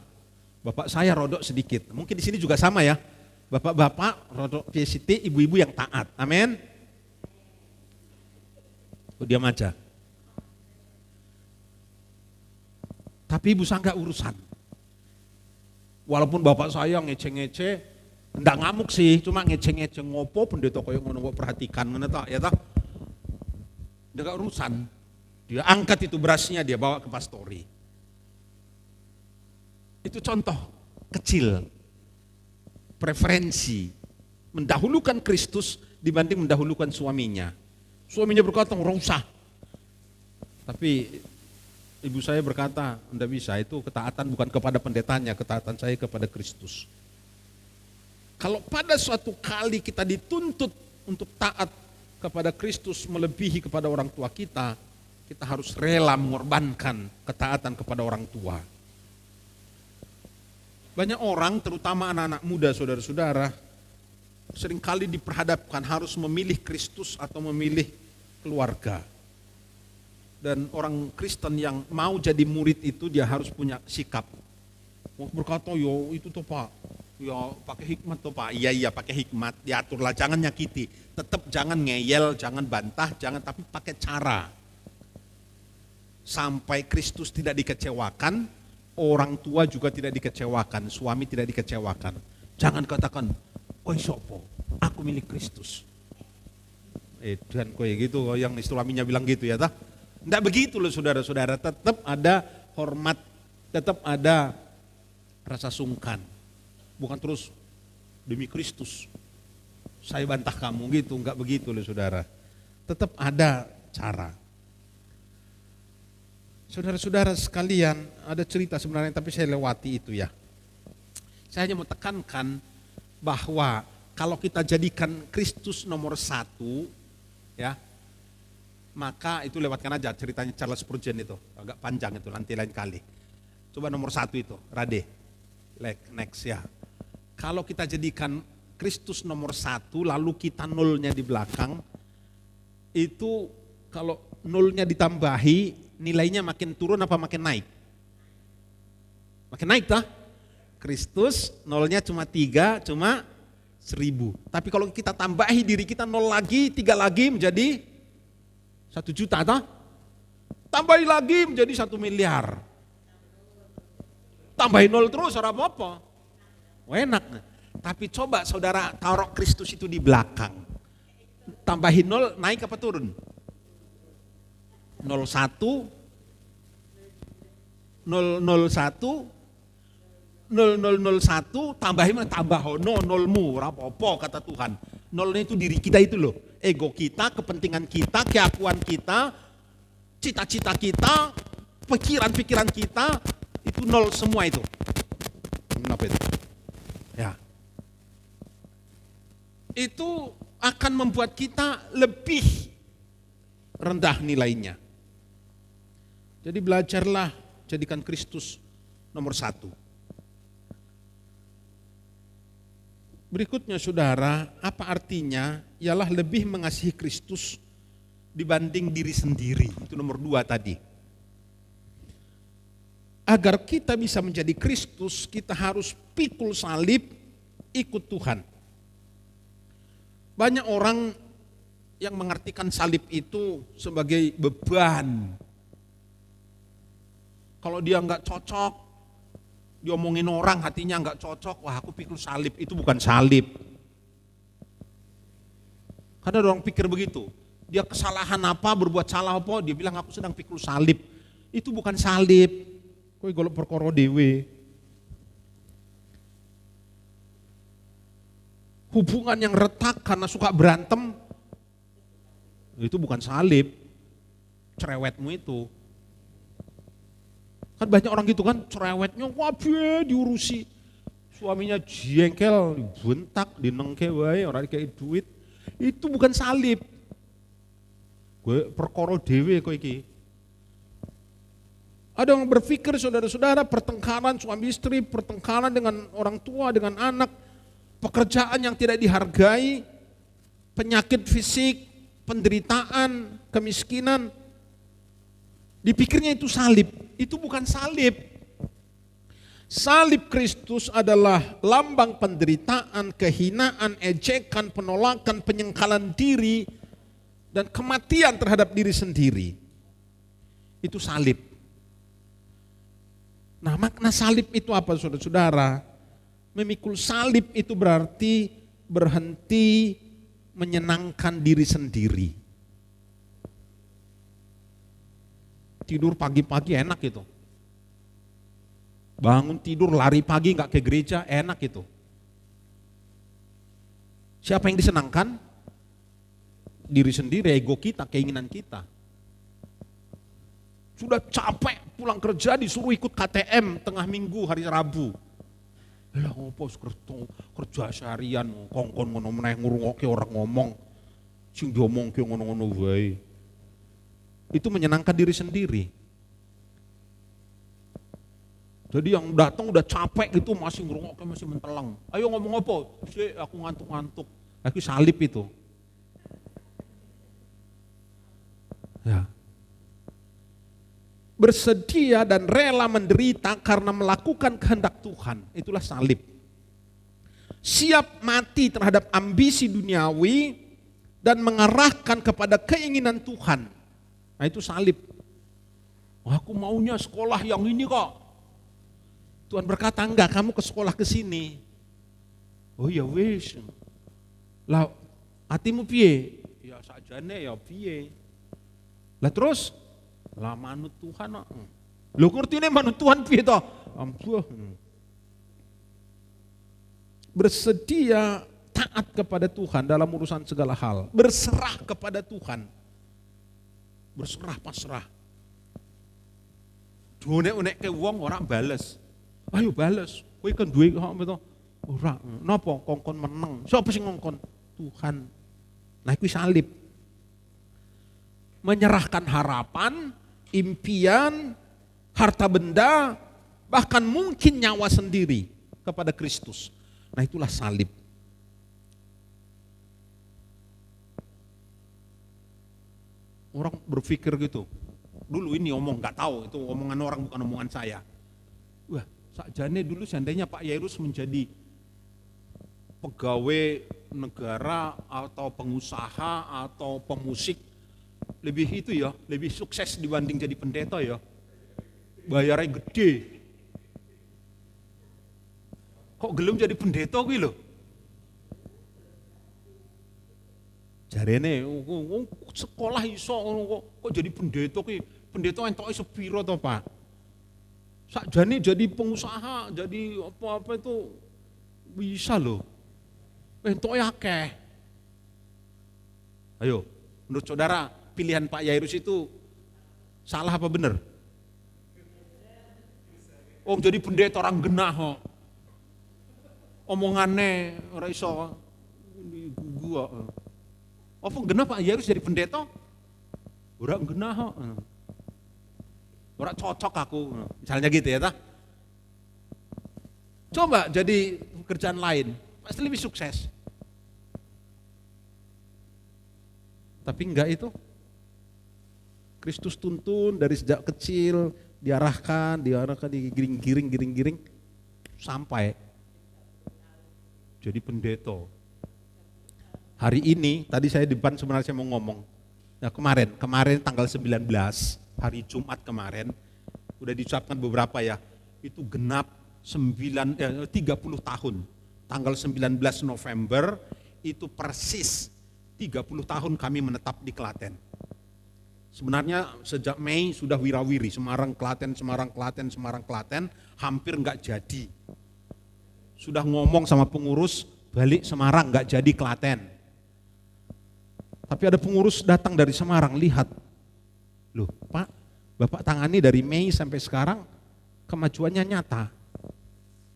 Bapak saya rodok sedikit. Mungkin di sini juga sama ya. Bapak-bapak rodok PCT, ibu-ibu yang taat. Amin. Oh, diam aja. Tapi ibu saya enggak urusan. Walaupun bapak saya ngece-ngece, ndak ngamuk sih, cuma ngece-ngece ngopo pendeta koyo ngono kok perhatikan ngono ta, ya ta. Dia gak urusan. Dia angkat itu berasnya, dia bawa ke pastori. Itu contoh kecil. Preferensi mendahulukan Kristus dibanding mendahulukan suaminya. Suaminya berkata, "Ora usah." Tapi ibu saya berkata, "Enggak bisa, itu ketaatan bukan kepada pendetanya, ketaatan saya kepada Kristus." Kalau pada suatu kali kita dituntut untuk taat kepada Kristus melebihi kepada orang tua kita, kita harus rela mengorbankan ketaatan kepada orang tua. Banyak orang, terutama anak-anak muda, saudara-saudara, seringkali diperhadapkan harus memilih Kristus atau memilih keluarga. Dan orang Kristen yang mau jadi murid itu dia harus punya sikap. Berkata, yo itu tuh Pak, ya pakai hikmat tuh Pak. Iya pakai hikmat, diaturlah, jangan nyakiti. Tetap jangan ngeyel, jangan bantah, jangan, tapi pakai cara. Sampai Kristus tidak dikecewakan, orang tua juga tidak dikecewakan, suami tidak dikecewakan. Jangan katakan, "Oi sopo, aku milik Kristus." Dan kayak gitu, yang suaminya bilang gitu ya, tah? Enggak begitu loh saudara-saudara, tetap ada hormat, tetap ada rasa sungkan. Bukan terus demi Kristus saya bantah kamu gitu, enggak begitu loh saudara. Tetap ada cara. Saudara-saudara sekalian, ada cerita sebenarnya tapi saya lewati itu ya. Saya hanya mau tekankan bahwa kalau kita jadikan Kristus nomor 1 ya, maka itu lewatkan aja ceritanya Charles Spurgeon itu, agak panjang itu, nanti lain kali. Coba nomor 1 itu, Rade, next ya. Kalau kita jadikan Kristus nomor 1 lalu kita nolnya di belakang, itu kalau nolnya ditambahi nilainya makin turun apa makin naik? Makin naik tah? Kristus nolnya cuma 3, cuma 1000. Tapi kalau kita tambahi diri kita 0 lagi, 3 lagi menjadi 1 juta tah? Tambahi lagi menjadi 1 miliar. Tambahin 0 terus ora apa-apa. Enak. Tapi coba saudara taruh Kristus itu di belakang. Tambahin 0 naik apa turun? 01 001 0001 tambahin tambah hono nolmu rapopo kata Tuhan. Nolnya itu diri kita itu loh, ego kita, kepentingan kita, keakuan kita, cita-cita kita, pikiran-pikiran kita, itu 0 semua itu. Kenapa itu? Ya. Itu akan membuat kita lebih rendah nilainya. Jadi belajarlah jadikan Kristus nomor satu. Berikutnya saudara, apa artinya? Ialah lebih mengasihi Kristus dibanding diri sendiri. Itu nomor 2 tadi. Agar kita bisa menjadi Kristus, kita harus pikul salib, ikut Tuhan. Banyak orang yang mengartikan salib itu sebagai beban. Kalau dia nggak cocok, diomongin orang hatinya nggak cocok, wah aku pikul salib. Itu bukan salib. Karena orang pikir begitu. Dia kesalahan apa, berbuat salah apa, dia bilang aku sedang pikul salib. Itu bukan salib. Kowe golek perkara dhewe. Hubungan yang retak karena suka berantem, itu bukan salib. Cerewetmu itu. Kan banyak orang gitu kan, cerewetnya wabe diurusi. Suaminya jengkel, dibentak, dinengke wae, ora dikei duit. Itu bukan salib. Gue perkara dhewe kowe iki. Ada yang berpikir saudara-saudara pertengkaran suami istri, pertengkaran dengan orang tua, dengan anak, pekerjaan yang tidak dihargai, penyakit fisik, penderitaan, kemiskinan. Dipikirnya itu salib, itu bukan salib. Salib Kristus adalah lambang penderitaan, kehinaan, ejekan, penolakan, penyengkalan diri, dan kematian terhadap diri sendiri. Itu salib. Nah, makna salib itu apa saudara-saudara? Memikul salib itu berarti berhenti menyenangkan diri sendiri. Tidur pagi-pagi enak itu. Bangun tidur lari pagi nggak ke gereja enak itu. Siapa yang disenangkan? Diri sendiri, ego kita, keinginan kita. Sudah capek pulang kerja disuruh ikut KTM tengah minggu hari Rabu. Lah ngopo kerja seharian kongkon ngono meneh ngrungokke orang ngomong. Sing diomongke ngono-ngono wae. Itu menyenangkan diri sendiri. Jadi yang datang udah capek gitu masih ngrungokke masih mentelang. Ayo ngomong apa? Sik aku ngantuk-ngantuk. Aku salib itu. Ya. Bersedia dan rela menderita karena melakukan kehendak Tuhan. Itulah salib. Siap mati terhadap ambisi duniawi dan mengarahkan kepada keinginan Tuhan. Nah itu salib. Aku maunya sekolah yang ini kok. Tuhan berkata enggak, kamu ke sekolah ke sini. Oh ya wis. Lah hatimu piye? Ya sakjane ya piye. Lah terus lah manut Tuhan kok. Lho ngertine manut Tuhan piye to? Ampun. Bersedia taat kepada Tuhan dalam urusan segala hal. Berserah kepada Tuhan. Berserah pasrah. Dunek-unek ke wong ora bales. Ayo bales. Kowe kan duwe kok to. Ora. Napa kongkon meneng? Sapa sing ngongkon? Tuhan. Nah kuwi salib. Menyerahkan harapan, impian, harta benda, bahkan mungkin nyawa sendiri kepada Kristus. Nah itulah salib. Orang berpikir gitu. Dulu ini omong nggak tahu, itu omongan orang bukan omongan saya. Wah, sakjane dulu seandainya Pak Yairus menjadi pegawai negara atau pengusaha atau pemusik, lebih itu ya, lebih sukses dibanding jadi pendeta ya. Bayarnya gede. Kok gelem jadi pendeta kuwi lho? Jarene sekolah iso kok jadi pendeta kuwi. Pendeta entoke sepiro to, Pak? Sakjane jadi pengusaha, jadi apa-apa itu bisa loh. Entoke akeh. Ayo, menurut saudara pilihan Pak Yairus itu salah apa benar? Oh jadi pendeta orang genah kok. Omongannya ora iso gua. Apa genah Pak Yairus jadi pendeta? Ora genah kok. ora cocok aku. Misalnya gitu ya, coba jadi pekerjaan lain, pasti lebih sukses. Tapi enggak itu. Kristus tuntun dari sejak kecil, diarahkan, digiring-giring, sampai jadi pendeta. Hari ini, tadi saya di depan sebenarnya mau ngomong, nah kemarin tanggal 19, hari Jumat kemarin, udah diucapkan beberapa ya, itu genap 30 tahun, tanggal 19 November, itu persis 30 tahun kami menetap di Klaten. Sebenarnya sejak Mei sudah wirawiri, Semarang, Klaten, hampir enggak jadi. Sudah ngomong sama pengurus, balik Semarang enggak jadi Klaten. Tapi ada pengurus datang dari Semarang, lihat, loh Pak, Bapak tangani dari Mei sampai sekarang, kemajuannya nyata.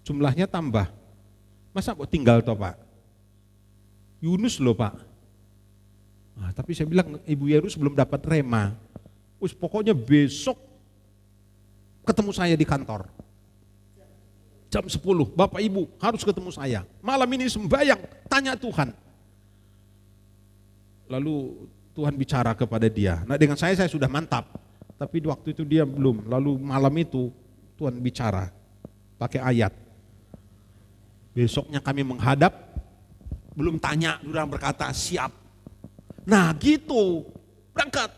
Jumlahnya tambah. Masa kok tinggal toh Pak? Yunus loh Pak. Nah, tapi saya bilang Ibu Yairus belum dapat rema. Pokoknya besok ketemu saya di kantor. Jam 10, Bapak Ibu harus ketemu saya. Malam ini sembahyang, tanya Tuhan. Lalu Tuhan bicara kepada dia. Nah dengan saya sudah mantap. Tapi di waktu itu dia belum. Lalu malam itu Tuhan bicara pakai ayat. Besoknya kami menghadap, belum tanya, sudah berkata siap. Nah gitu, berangkat.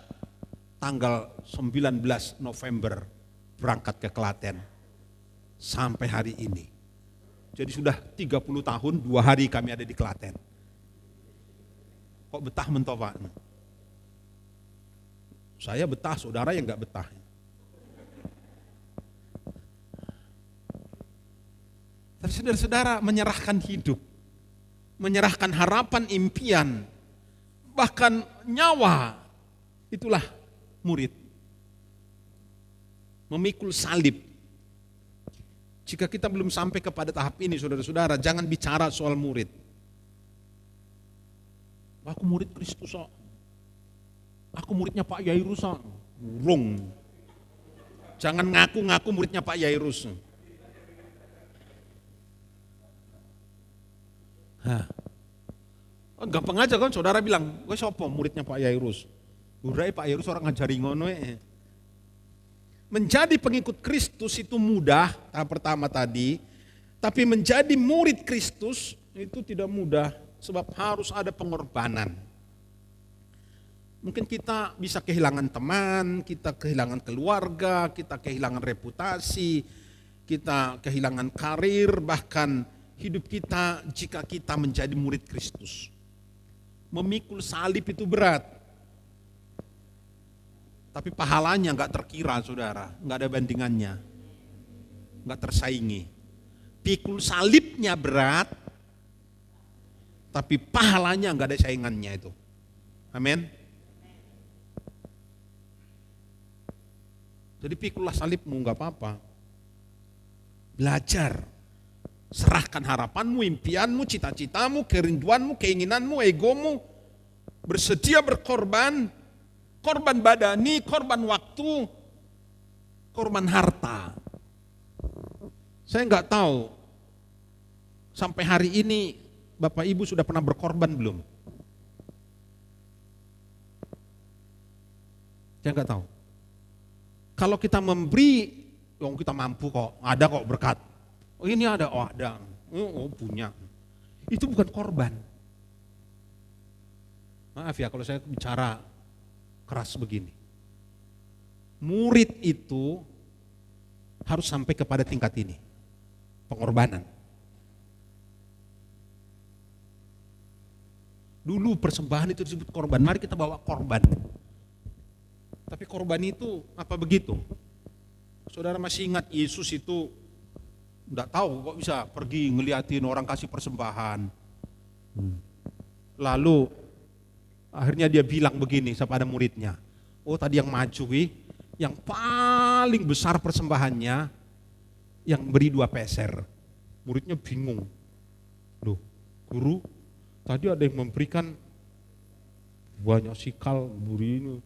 Tanggal 19 November berangkat ke Klaten. Sampai hari ini. Jadi sudah 30 tahun, 2 hari kami ada di Klaten. Kok betah mentok Pak? Saya betah, saudara yang enggak betah. Tapi saudara-saudara menyerahkan hidup, menyerahkan harapan, impian, bahkan nyawa, itulah murid. Memikul salib. Jika kita belum sampai kepada tahap ini, saudara-saudara, jangan bicara soal murid. Aku murid Kristus, aku muridnya Pak Yairus, burung. Jangan ngaku-ngaku muridnya Pak Yairus. Gampang aja kan saudara bilang, gue sopo muridnya Pak Yairus. Udah Pak Yairus orang ngajari ngono. Menjadi pengikut Kristus itu mudah, tahap pertama tadi. Tapi menjadi murid Kristus itu tidak mudah, sebab harus ada pengorbanan. Mungkin kita bisa kehilangan teman, kita kehilangan keluarga, kita kehilangan reputasi, kita kehilangan karir, bahkan hidup kita jika kita menjadi murid Kristus. Memikul salib itu berat. Tapi pahalanya enggak terkira saudara, enggak ada bandingannya. Enggak tersaingi. Pikul salibnya berat, tapi pahalanya enggak ada saingannya itu. Amin. Jadi pikullah salibmu enggak apa-apa. Belajar. Serahkan harapanmu, impianmu, cita-citamu, kerinduanmu, keinginanmu, egomu. Bersedia berkorban, korban badani, korban waktu, korban harta. Saya enggak tahu, sampai hari ini Bapak Ibu sudah pernah berkorban belum? Saya enggak tahu. Kalau kita memberi, kita mampu kok, ada kok berkat. Oh ini ada, punya. Itu bukan korban. Maaf ya kalau saya bicara keras begini. Murid itu harus sampai kepada tingkat ini. Pengorbanan. Dulu persembahan itu disebut korban, mari kita bawa korban. Tapi korban itu apa begitu? Saudara masih ingat Yesus itu enggak tahu kok bisa pergi ngeliatin orang kasih persembahan. Lalu akhirnya dia bilang begini kepada muridnya. Oh tadi yang maju yang paling besar persembahannya yang beri 2 peser. Muridnya bingung. Loh guru tadi ada yang memberikan banyak sikal beri ini.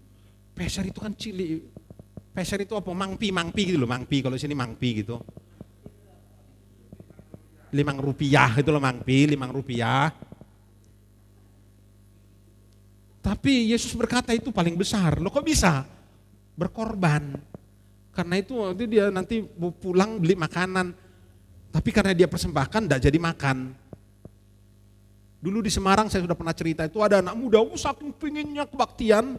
Peser itu kan cilik. Peser itu apa? Mangpi gitu loh, mangpi. Kalau sini mangpi gitu. 5 rupiah itu loh mangpi, 5 rupiah. Tapi Yesus berkata itu paling besar. Loh kok bisa? Berkorban. Karena itu dia nanti mau pulang beli makanan. Tapi karena dia persembahkan tidak jadi makan. Dulu di Semarang saya sudah pernah cerita itu ada anak muda, saking pinginnya kebaktian.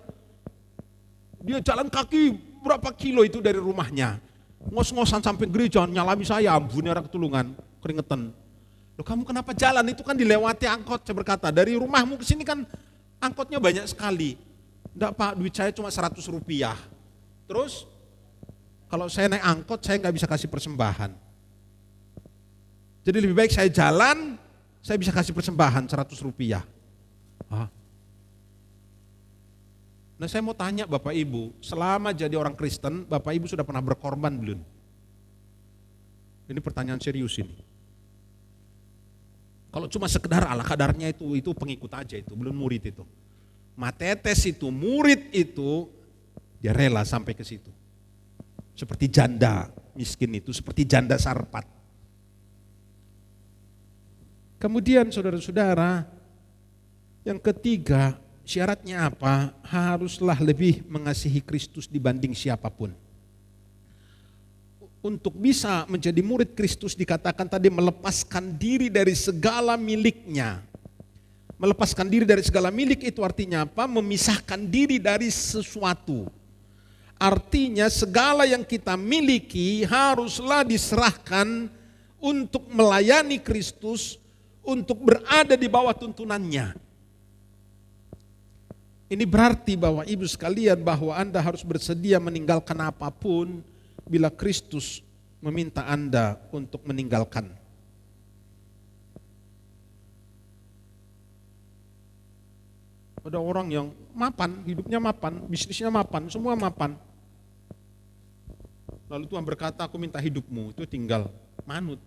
Dia jalan kaki berapa kilo itu dari rumahnya. Ngos-ngosan sampai gereja, nyalami saya, ampun ya ketulungan, keringetan. Loh kamu kenapa jalan? Itu kan dilewati angkot. Saya berkata, dari rumahmu ke sini kan angkotnya banyak sekali. Enggak Pak, duit saya cuma 100 rupiah. Terus, kalau saya naik angkot, saya nggak bisa kasih persembahan. Jadi lebih baik saya jalan, saya bisa kasih persembahan 100 rupiah. Nah saya mau tanya Bapak Ibu, selama jadi orang Kristen, Bapak Ibu sudah pernah berkorban belum? Ini pertanyaan serius ini. Kalau cuma sekedar ala kadarnya itu pengikut aja itu, belum murid itu. Matetes itu, murid itu, dia rela sampai ke situ. Seperti janda miskin itu, seperti janda Sarpat. Kemudian saudara-saudara, yang ketiga, syaratnya apa? Haruslah lebih mengasihi Kristus dibanding siapapun. Untuk bisa menjadi murid Kristus dikatakan tadi melepaskan diri dari segala miliknya. Melepaskan diri dari segala milik itu artinya apa? Memisahkan diri dari sesuatu. Artinya segala yang kita miliki haruslah diserahkan untuk melayani Kristus, untuk berada di bawah tuntunannya. Ini berarti bahwa ibu sekalian bahwa Anda harus bersedia meninggalkan apapun bila Kristus meminta Anda untuk meninggalkan. Ada orang yang mapan, hidupnya mapan, bisnisnya mapan, semua mapan. Lalu Tuhan berkata, aku minta hidupmu, itu tinggal manut.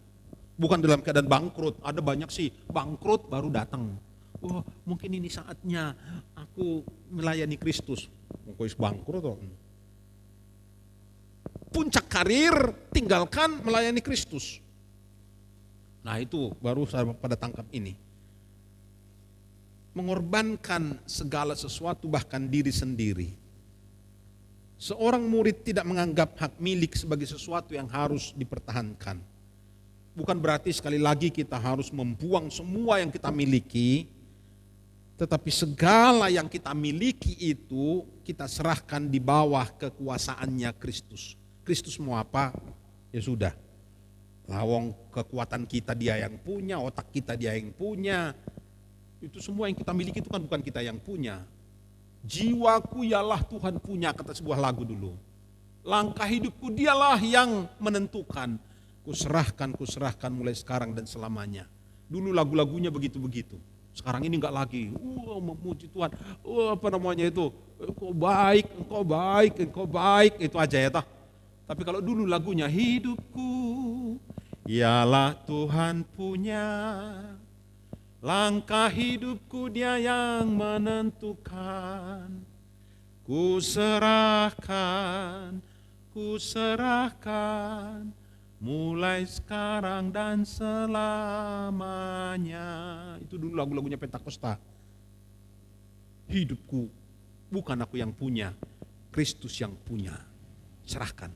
Bukan dalam keadaan bangkrut, ada banyak sih bangkrut baru datang. Oh, mungkin ini saatnya aku melayani Kristus. Kok bangkrut toh? Puncak karir tinggalkan melayani Kristus. Nah itu baru saya pada tangkap ini. Mengorbankan segala sesuatu bahkan diri sendiri. Seorang murid tidak menganggap hak milik sebagai sesuatu yang harus dipertahankan. Bukan berarti sekali lagi kita harus membuang semua yang kita miliki, tetapi segala yang kita miliki itu kita serahkan di bawah kekuasaannya Kristus. Kristus mau apa? Ya sudah. Lawang kekuatan kita dia yang punya, otak kita dia yang punya. Itu semua yang kita miliki itu kan bukan kita yang punya. Jiwaku ialah Tuhan punya, kata sebuah lagu dulu. Langkah hidupku dialah yang menentukan. Kuserahkan mulai sekarang dan selamanya. Dulu lagu-lagunya begitu-begitu. Sekarang ini enggak lagi. Memuji Tuhan. Apa namanya itu? Engkau baik, engkau baik, engkau baik. Itu aja ya toh. Tapi kalau dulu lagunya hidupku ialah Tuhan punya. Langkah hidupku dia yang menentukan. Kuserahkan. Mulai sekarang dan selamanya. Itu dulu lagu-lagunya Pentakosta. Hidupku bukan aku yang punya, Kristus yang punya. Serahkan.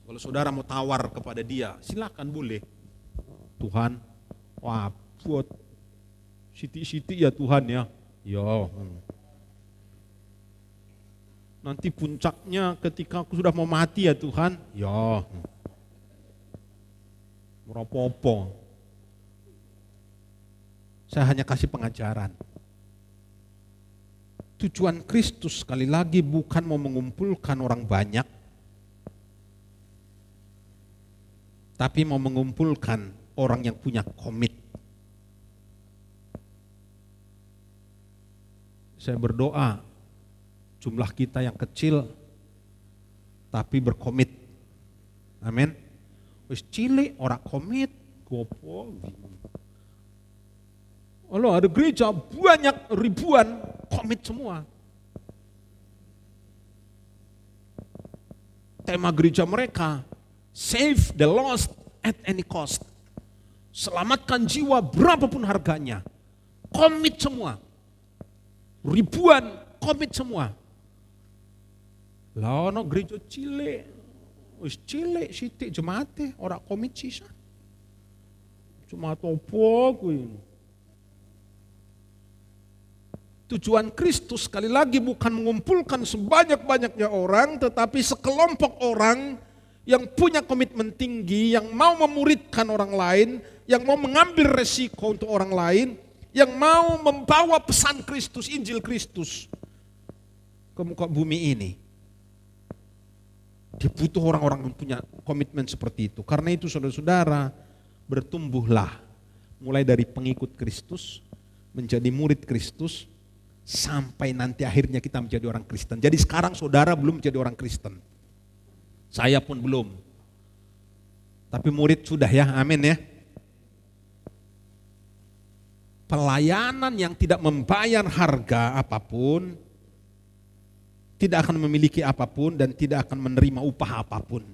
Kalau saudara mau tawar kepada dia, silakan boleh. Tuhan, wah buat siti-siti ya Tuhan ya. Ya. Nanti puncaknya ketika aku sudah mau mati ya Tuhan. Ya. Meropopo. Saya hanya kasih pengajaran. Tujuan Kristus sekali lagi bukan mau mengumpulkan orang banyak, tapi mau mengumpulkan orang yang punya komit. Saya berdoa jumlah kita yang kecil tapi berkomit. Amin. Wis cilik ora komit, gopo. Allah ada gereja banyak ribuan komit semua. tema gereja mereka, save the lost at any cost. Selamatkan jiwa berapapun harganya. Komit semua. Ribuan komit semua. Lah ono gereja cilik. Wis cilik sithik jemaate ora komit sisa. Jemaat opo kuwi? Tujuan Kristus sekali lagi bukan mengumpulkan sebanyak-banyaknya orang, tetapi sekelompok orang yang punya komitmen tinggi, yang mau memuridkan orang lain, yang mau mengambil resiko untuk orang lain, yang mau membawa pesan Kristus, Injil Kristus ke muka bumi ini. Dia butuh orang-orang yang punya komitmen seperti itu. Karena itu saudara-saudara, bertumbuhlah mulai dari pengikut Kristus, menjadi murid Kristus, sampai nanti akhirnya kita menjadi orang Kristen. Jadi sekarang saudara belum menjadi orang Kristen. Saya pun belum. Tapi murid sudah ya, amin ya. Pelayanan yang tidak membayar harga apapun, tidak akan memiliki apapun dan tidak akan menerima upah apapun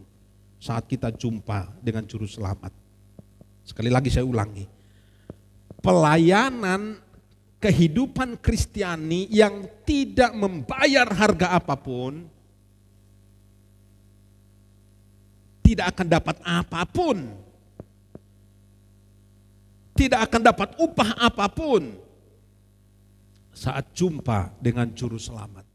saat kita jumpa dengan juru selamat. Sekali lagi saya ulangi. Pelayanan kehidupan Kristiani yang tidak membayar harga apapun, tidak akan dapat apapun, tidak akan dapat upah apapun saat jumpa dengan juru selamat.